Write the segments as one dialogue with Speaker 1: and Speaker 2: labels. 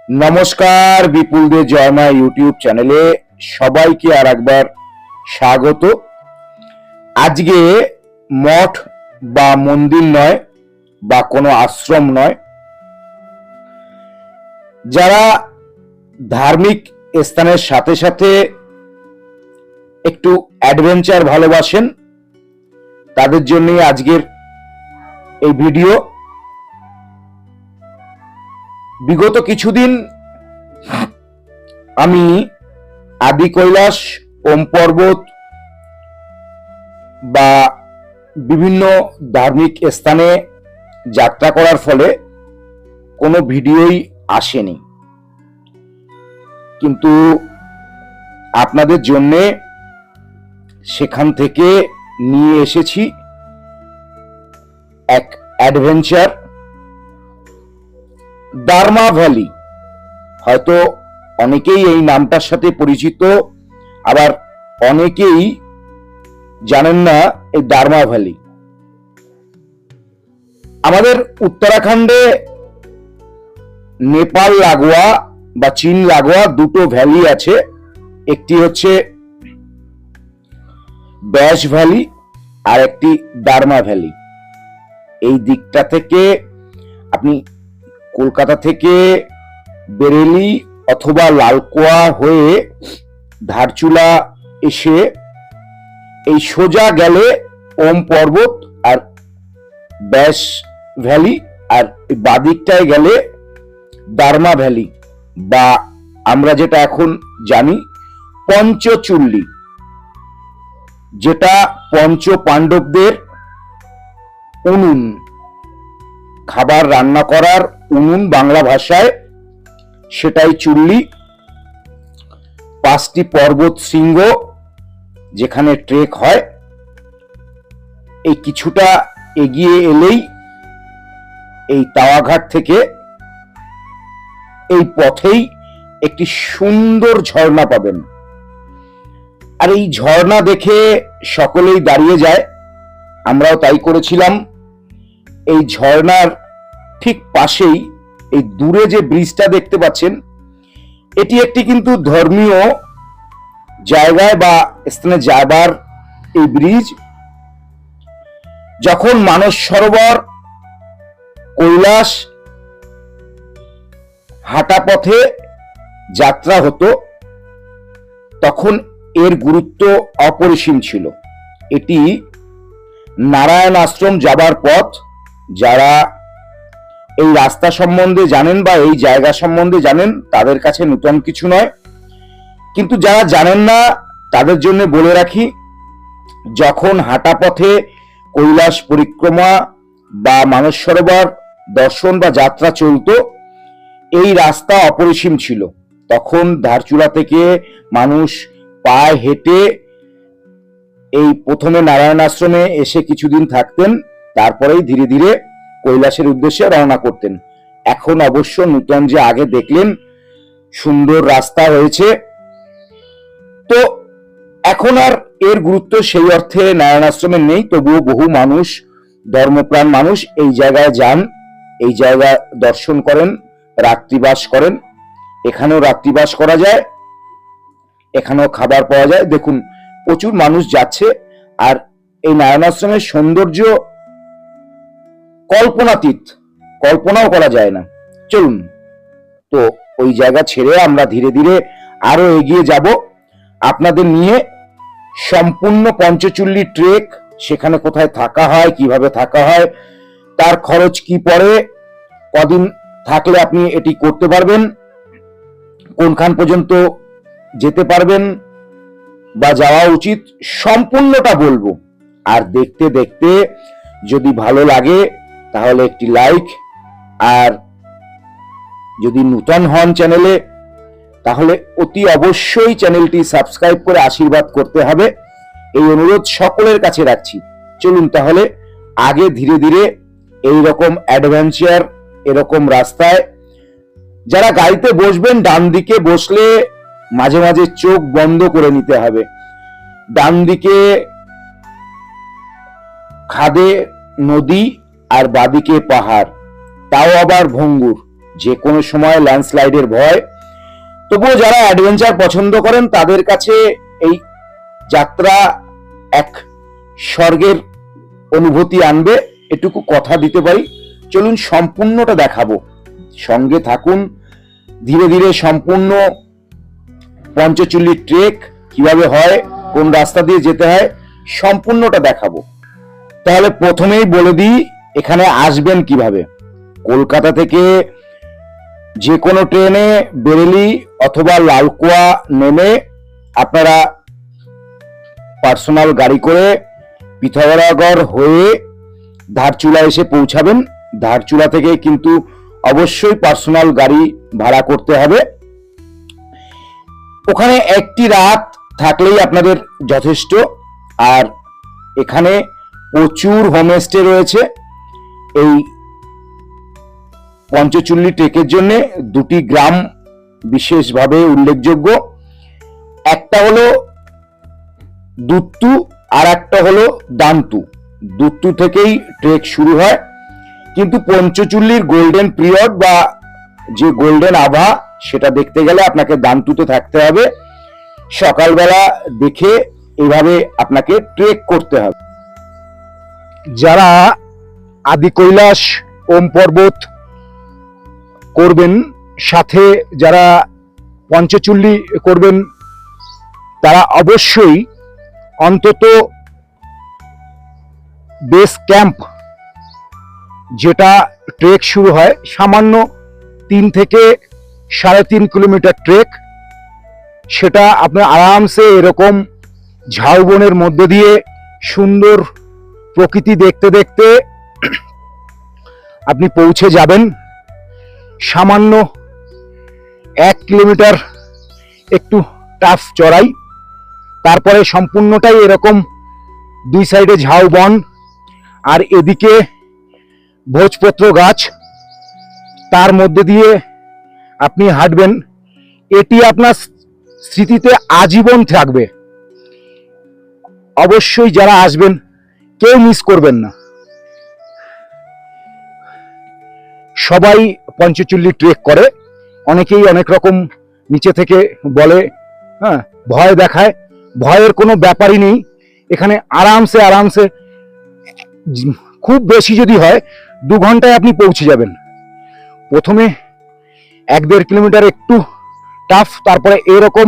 Speaker 1: নমস্কার, বিপুল দে জয়মা ইউটিউব চ্যানেলে সবাইকে আর একবার স্বাগত। আজকে মঠ বা মন্দির নয় বা কোনো আশ্রম নয়, যারা ধার্মিক স্থানের সাথে সাথে একটু অ্যাডভেঞ্চার ভালোবাসেন তাদের জন্যই আজকের এই ভিডিও। বিগত কিছুদিন আমি আদি কৈলাস, ওম পর্বত বা বিভিন্ন ধার্মিক স্থানে যাত্রা করার ফলে কোনো ভিডিওই আসেনি, কিন্তু আপনাদের জন্যে সেখান থেকে নিয়ে এসেছি এক অ্যাডভেঞ্চার। দারমা ভ্যালি, হয়তো অনেকেই এই নামটার সাথে পরিচিত, আবার অনেকেই জানেন না এই দারমা ভ্যালি। আমাদের উত্তরাখণ্ডে নেপাল লাগোয়া বা চীন লাগোয়া দুটো ভ্যালি আছে। একটি হচ্ছে ব্যাস ভ্যালি আর একটি দারমা ভ্যালি। এই দিকটা থেকে আপনি কলকাতা থেকে বেরেলি অথবা লালকোয়া হয়ে ধারচুলা এসে এই সোজা গেলে ওম পর্বত আর ব্যাস ভ্যালি, আর বাদিকটায় গেলে দারমা ভ্যালি বা আমরা যেটা এখন জানি পঞ্চচুল্লি, যেটা পঞ্চ পাণ্ডবদের উনুন, খাবার রান্না করার উনুন বাংলা ভাষায়, সেটাই চুল্লি। 5টি পর্বত শৃঙ্গ যেখানে ট্রেক হয়। এই কিছুটা এগিয়ে এলেই এই তাওয়াঘাট থেকে এই পথেই একটি সুন্দর ঝর্ণা পাবেন। আর এই ঝর্ণা দেখে সকলেই দাঁড়িয়ে যায়, আমরাও তাই করেছিলাম। এই ঝর্ণার ঠিক পাশেই এই দূরে যে ব্রিজটা দেখতে পাচ্ছেন, এটি একটি কিন্তু ধর্মীয় জায়গায় বা স্থানে যাবার এই ব্রিজ। যখন মানস সরোবর কৈলাস হাঁটা পথে যাত্রা হতো তখন এর গুরুত্ব অপরিসীম ছিল। এটি নারায়ণ আশ্রম যাবার পথ। যারা এই রাস্তা সম্বন্ধে জানেন বা এই জায়গা সম্বন্ধে জানেন তাদের কাছে নতুন কিছু নয়, কিন্তু যারা জানেন না তাদের জন্য বলে রাখি, যখন হাঁটা পথে কৈলাস পরিক্রমা বা মানস সরোবর দর্শন বা যাত্রা চলতো, এই রাস্তা অপরিসীম ছিল। তখন ধারচুলা থেকে মানুষ পায়ে হেঁটে এই প্রথমে নারায়ণ আশ্রমে এসে কিছুদিন থাকতেন, তারপরেই ধীরে ধীরে কৈলাসের উদ্দেশ্যে রওনা করতেন। এখন অবশ্য নূতন যে আগে দেখলেন সুন্দর রাস্তা হয়েছে, তো এখন আর এর গুরুত্ব সেই অর্থে নারায়ণ আশ্রমে নেই। তবুও বহু মানুষ, ধর্মপ্রাণ মানুষ এই জায়গায় যান, এই জায়গা দর্শন করেন, রাত্রিবাস করেন। এখানেও রাত্রিবাস করা যায়, এখানেও খাবার পাওয়া যায়। দেখুন, প্রচুর মানুষ যাচ্ছে। আর এই নারায়ণ আশ্রমের সৌন্দর্য কল্পনাতীত, কল্পনাও করা যায় না। চলুন, তো ওই জায়গা ছেড়ে আমরা ধীরে ধীরে আরো এগিয়ে যাব আপনাদের নিয়ে। সম্পূর্ণ পঞ্চচুল্লি ট্রেক, সেখানে কোথায় থাকা হয়, কিভাবে থাকা হয়, তার খরচ কি পড়ে, কদিন থাকলে আপনি এটি করতে পারবেন, কোনখান পর্যন্ত যেতে পারবেন বা যাওয়া উচিত, সম্পূর্ণটা বলবো। আর দেখতে দেখতে যদি ভালো লাগে তাহলে একটি লাইক, আর যদি নূতন হন চ্যানেলে তাহলে অতি অবশ্যই চ্যানেলটি সাবস্ক্রাইব করে আশীর্বাদ করতে হবে, এই অনুরোধ সকলের কাছে রাখছি। চলুন তাহলে আগে ধীরে ধীরে এই রকম অ্যাডভেঞ্চার, এরকম রাস্তায় যারা গাড়িতে বসবেন, ডান দিকে বসলে মাঝে মাঝে চোখ বন্ধ করে নিতে হবে। ডান দিকে খাদে নদী আর বাদিকে পাহাড়, তাও আবার ভঙ্গুর। যে কোনো সময় ল্যান্ডস্লাইডের ভয়। তবুও যারা অ্যাডভেঞ্চার পছন্দ করেন তাদের কাছে এই যাত্রা এক স্বর্গের অনুভূতি আনবে, এটুকু কথা দিতে পারি। চলুন সম্পূর্ণটা দেখাবো, সঙ্গে থাকুন। ধীরে ধীরে সম্পূর্ণ পঞ্চচুল্লি ট্রেক কিভাবে হয়, কোন রাস্তা দিয়ে যেতে হয়, সম্পূর্ণটা দেখাবো। তাহলে প্রথমেই বলে দিই এখানে আসবেন কিভাবে। কলকাতা থেকে যে কোনো ট্রেনে বেরেলি অথবা লালকুয়া নেমে আপনারা পার্সোনাল গাড়ি করে পিথাগোরাগড় হয়ে ধারচুলা এসে পৌঁছাবেন। ধারচুলা থেকে কিন্তু অবশ্যই পার্সোনাল গাড়ি ভাড়া করতে হবে। ওখানে একটি রাত থাকলেই আপনাদের যথেষ্ট। আর এখানে প্রচুর হোমস্টে রয়েছে। এই পঞ্চচুল্লি ট্রেকের জন্য দুটি গ্রাম বিশেষভাবে উল্লেখযোগ্য, একটা হলো দুত্তু আর একটা হলো দান্তু। দুত্তু থেকেই ট্রেক শুরু হয়, কিন্তু পঞ্চচুল্লির গোল্ডেন পিরিয়ড বা যে গোল্ডেন আভা সেটা দেখতে গেলে আপনাকে দান্তুতে থাকতে হবে। সকালবেলা দেখে এইভাবে আপনাকে ট্রেক করতে হবে।
Speaker 2: যারা আদি কৈলাস ওম পর্বত করবেন, সাথে যারা পঞ্চচুল্লি করবেন, তারা অবশ্যই অন্তত বেস ক্যাম্প, যেটা ট্রেক শুরু হয় সামান্য 3 থেকে 3.5 কিলোমিটার ট্রেক, সেটা আপনি আরামসে এরকম ঝাউবনের মধ্যে দিয়ে সুন্দর প্রকৃতি দেখতে দেখতে আপনি পৌঁছে যাবেন। সামান্য 1 কিলোমিটার একটু টাফ চড়াই, তারপরে সম্পূর্ণটাই এরকম 2 সাইডে ঝাউবন, আর এদিকে ভোজপত্র গাছ, তার মধ্যে দিয়ে আপনি হাঁটবেন। এটি আপনার স্মৃতিতে আজীবন থাকবে। অবশ্যই যারা আসবেন কেউ মিস করবেন না। সবাই পঞ্চচুল্লি ট্রেক করে, অনেকেই অনেক রকম নিচে থেকে বলে, হ্যাঁ, ভয় দেখায়। ভয়ের কোনো ব্যাপারই নেই। এখানে আরামসে আরামসে, খুব বেশি যদি হয় 2 ঘন্টায় আপনি পৌঁছে যাবেন। প্রথমে 1-1.5 কিলোমিটার একটু টাফ, তারপরে এরকম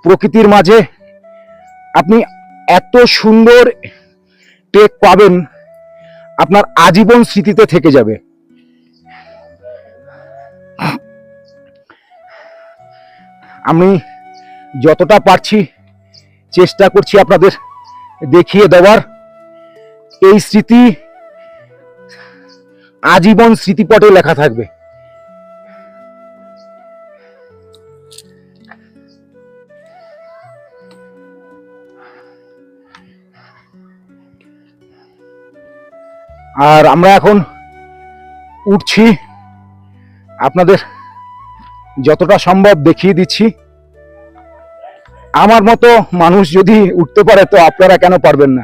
Speaker 2: প্রকৃতির মাঝে আপনি এত সুন্দর ট্রেক পাবেন, আপনার আজীবন স্মৃতিতে থেকে যাবে। আমি যতটা পারছি চেষ্টা করছি আপনাদের দেখিয়ে দেওয়ার। এই স্মৃতি আজীবন স্মৃতিপটে লেখা থাকবে। আর আমরা এখন উঠছি, আপনাদের যতটা সম্ভব দেখিয়ে দিচ্ছি। আমার মতো মানুষ যদি উঠতে পারে তো আপনারা কেন পারবেন না।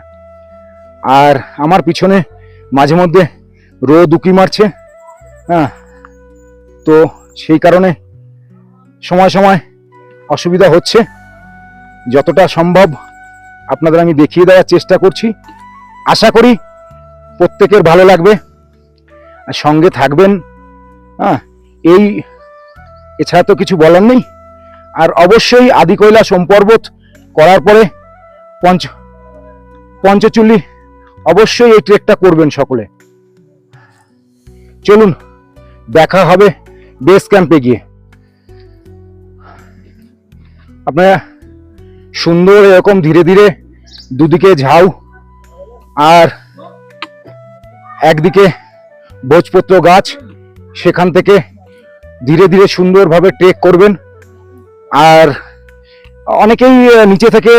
Speaker 2: আর আমার পিছনে মাঝে মধ্যে রোদ উকি মারছে, হ্যাঁ, তো সেই কারণে সময় সময় অসুবিধা হচ্ছে। যতটা সম্ভব আপনাদের আমি দেখিয়ে দেওয়ার চেষ্টা করছি। আশা করি প্রত্যেকের ভালো লাগবে, আর সঙ্গে থাকবেন। হ্যাঁ, এই এছাড়া তো কিছু বলার নেই। আর অবশ্যই আদি কৈলাস ওম পর্বত করার পরে পঞ্চচুল্লি অবশ্যই এই ট্রেকটা করবেন সকলে। চলুন দেখা হবে বেস ক্যাম্পে গিয়ে। আপনারা সুন্দর এরকম ধীরে ধীরে দুদিকে ঝাউ আর একদিকে ভোজপত্র গাছ, সেখান থেকে ধীরে ধীরে সুন্দরভাবে ট্রেক করবেন। আর অনেকেই নিচে থেকে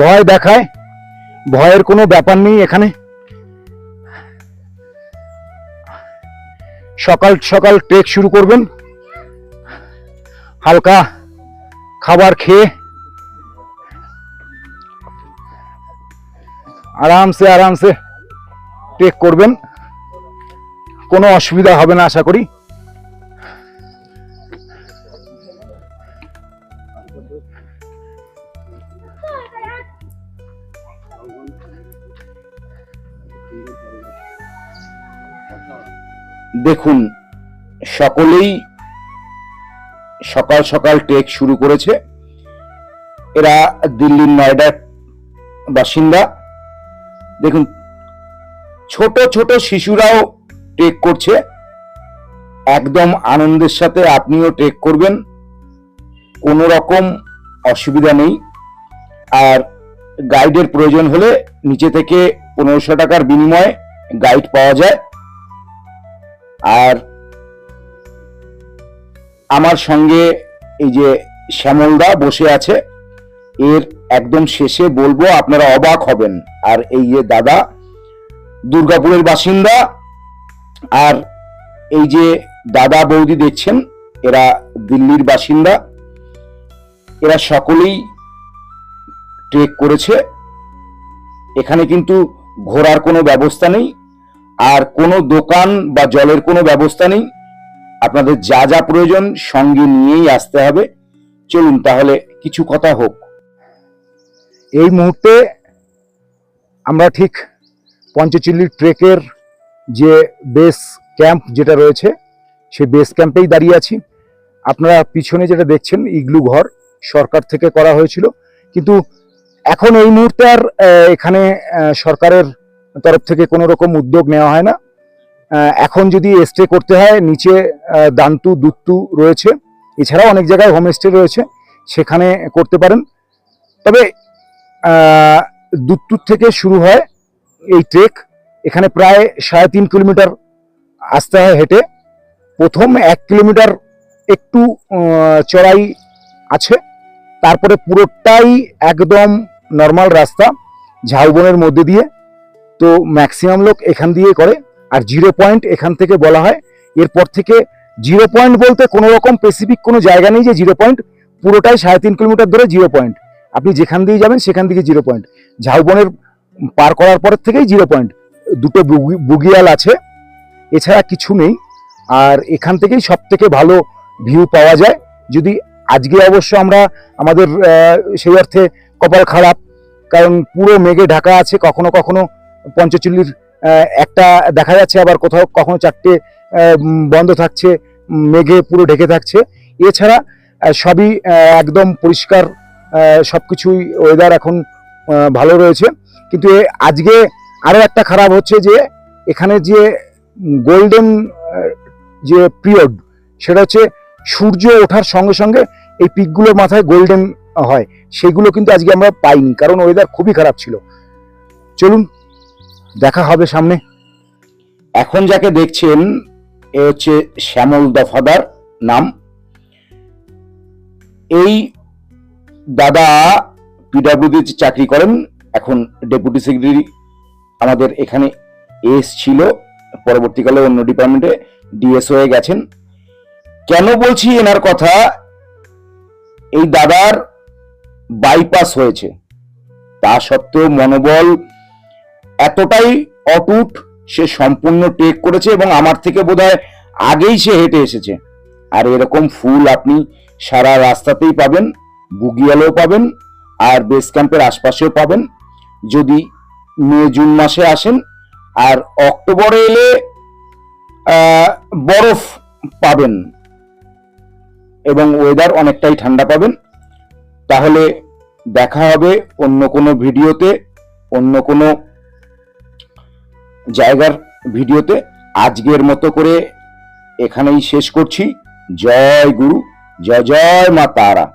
Speaker 2: ভয় দেখায়, ভয়ের কোনো ব্যাপার নেই। এখানে সকাল সকাল ট্রেক শুরু করবেন, হালকা খাবার খেয়ে আরামসে আরামসে ট্রেক করবেন, কোনো অসুবিধা হবে না আশা করি।
Speaker 1: দেখুন, সকলেই সকাল সকাল ট্রেক শুরু করেছে। এরা দিল্লির নয়ডার বাসিন্দা। দেখুন, ছোট ছোট শিশুরাও ট্রেক করছে, একদম আনন্দের সাথে আপনিও ট্রেক করবেন, কোনো রকম অসুবিধা নেই। আর গাইডের প্রয়োজন হলে নিচে থেকে 1500 টাকার বিনিময়ে গাইড পাওয়া যায়। আর আমার সঙ্গে এই যে শ্যামলদা বসে আছে, এর একদম শেষে বলবো, আপনারা অবাক হবেন। আর এই যে দাদা দুর্গাপুরের বাসিন্দা, আর এই যে দাদা বৌদি দেখছেন, এরা দিল্লির বাসিন্দা। এরা সকলেই ট্রেক করেছে। এখানে কিন্তু ঘোরার কোনো ব্যবস্থা নেই, আর কোনো দোকান বা জলের কোনো ব্যবস্থা নেই। আপনাদের যা যা প্রয়োজন সঙ্গে নিয়েই আসতে হবে। চলুন তাহলে কিছু কথা হোক।
Speaker 2: এই মুহূর্তে আমরা ঠিক পঞ্চচিল্লি ট্রেকের যে বেস ক্যাম্প যেটা রয়েছে, সেই বেস ক্যাম্পেই দাঁড়িয়ে আছি। আপনারা পিছনে যেটা দেখছেন, ইগলু ঘর সরকার থেকে করা হয়েছিল, কিন্তু এখন এই মুহূর্তে আর এখানে সরকারের তরফ থেকে কোনো রকম উদ্যোগ নেওয়া হয় না। এখন যদি স্টে করতে হয়, নিচে দান্তু দুত্তু রয়েছে, এছাড়াও অনেক জায়গায় হোমস্টে রয়েছে, সেখানে করতে পারেন। তবে দুত্তুর থেকে শুরু হয় এই ট্রেক। এখানে প্রায় 3.5 কিলোমিটার আসতে হয় হেঁটে। প্রথম 1 কিলোমিটার একটু চড়াই আছে, তারপরে পুরোটাই একদম নর্মাল রাস্তা ঝাউবনের মধ্যে দিয়ে। তো ম্যাক্সিমাম লোক এখান দিয়ে করে। আর 0 পয়েন্ট এখান থেকে বলা হয়। এরপর থেকে 0 পয়েন্ট বলতে কোনো রকম স্পেসিফিক কোনো জায়গা নেই যে 0 পয়েন্ট, পুরোটাই 3.5 কিলোমিটার ধরে 0 পয়েন্ট। আপনি যেখান দিয়ে যাবেন সেখান থেকে 0 পয়েন্ট। ঝাউবনের পার করার পরের থেকেই 0 পয়েন্ট। দুটো বুগিয়াল আছে, এছাড়া কিছু নেই। আর এখান থেকেই সব থেকে ভালো ভিউ পাওয়া যায়। যদি আজকে অবশ্য আমরা আমাদের সেই অর্থে কপাল খারাপ, কারণ পুরো মেঘে ঢাকা আছে। কখনো কখনো পঞ্চচিল্লির একটা দেখা যাচ্ছে, আবার কোথাও কখনো 4টে বন্ধ থাকছে, মেঘে পুরো ঢেকে থাকছে। এছাড়া সবই একদম পরিষ্কার, সবকিছুই ওয়েদার এখন ভালো রয়েছে। কিন্তু আজকে আরো একটা খারাপ হচ্ছে যে এখানে যে গোল্ডেন যে পিরিয়ড, সেটা হচ্ছে সূর্য ওঠার সঙ্গে সঙ্গে এই পিকগুলোর মাথায় গোল্ডেন হয়, সেগুলো কিন্তু আজকে আমরা পাইনি, কারণ ওয়েদার খুবই খারাপ ছিল। চলুন দেখা হবে সামনে।
Speaker 1: এখন যাকে দেখছেন, এ হচ্ছে শ্যামল দফাদার নাম। এই দাদা পিডব্লিউডিতে চাকরি করেন, এখন ডেপুটি সেক্রেটারি আমাদের এখানে ছিল, পরবর্তীকালে অন্য ডিপার্টমেন্টে ডিএস হয়ে গেছেন। কেন বলছি এনার কথা, এই দাদার বাইপাস হয়েছে, তা সত্ত্বেও মনোবল এতটাই অটুট, সে সম্পূর্ণ টেক করেছে এবং আমার থেকে বোধহয় আগেই সে হেঁটে এসেছে। আর এরকম ফুল আপনি সারা রাস্তাতেই পাবেন, বুগিয়ালেও পাবেন, আর বেস ক্যাম্পের আশপাশেও পাবেন যদি মে জুন মাসে আসেন। আর অক্টোবরে এলে বরফ পাবেন এবং ওয়েদার অনেকটাই ঠান্ডা পাবেন। তাহলে দেখা হবে অন্য কোনো ভিডিওতে, অন্য কোনো জায়গার ভিডিওতে। আজকের মতো করে এখানেই শেষ করছি। জয় গুরু, জয় জয় মা তারা।